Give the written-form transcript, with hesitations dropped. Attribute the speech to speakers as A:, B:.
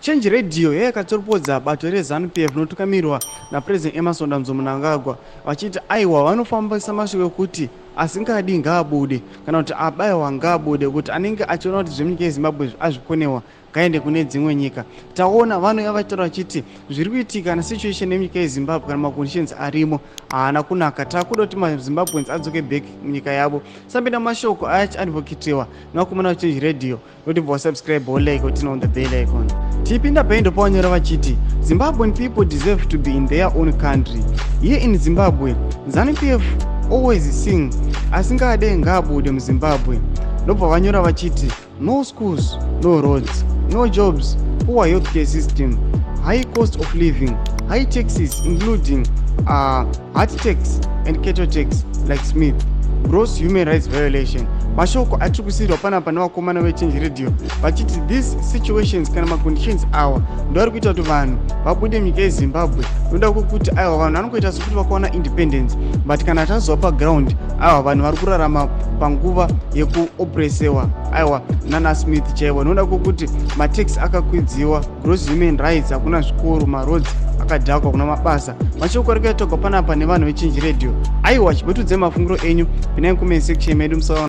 A: Change Radio yakatoropodza bato reZanu PF rinotungamirwa naPresident Emmerson Mnangagwa vachiti aiwa vanofambisa mashoko ekuti asingadi ngaabude kana kuti abayiwa ngaabude kuti anenge achiona kuti zvemunyika yeZimbabwe azvikonewa ngaende kune dzimwe nyika. Taona vanhu yavataura vachiti zviri kuitika nasituation yemunyika yeZimbabwe kana maconditions arimo haana kunaka. Taakuda kuti maZimbabweans adzoke back munyika yavo. Sambenda mashoko achiadvocatewa nevakomana vaChange Radio notibva subscribe or like kuti on the bell icon. Tipinda paindo pawanyora vachiti Zimbabwean people deserve to be in their own country. Here in Zimbabwe, ZANU PF always sing asingade ngaabude muZimbabwe. Ndobva vanyora vachiti no schools, no roads, no jobs, poor healthcare system, high cost of living, high taxes including heart tax and cattle tax like Smith, gross human rights violation. Mashoko atiri kusiyirwa panapa nevakomana veChange Radio vachiti these situations kana maconditions awa ndo ari kuita kuti vanhu vabude munyika yeZimbabwe. Noda kuti aiwa vanhu vanokuita sekuti vakawana independence but kana tazova paground aiwa vanhu vari kurarama panguva yekuopresewa aiwa nana Smith chaivo. Noda kuti matax akakwidziwa, gross human rights, hakuna zvikoro, maroads akadhakwa, kuna mabasa. Mashoko ari kuitwa panapa nevanhu veChange Radio. Aiwa chibetudze mafungiro enyu pinai comment section medu musaona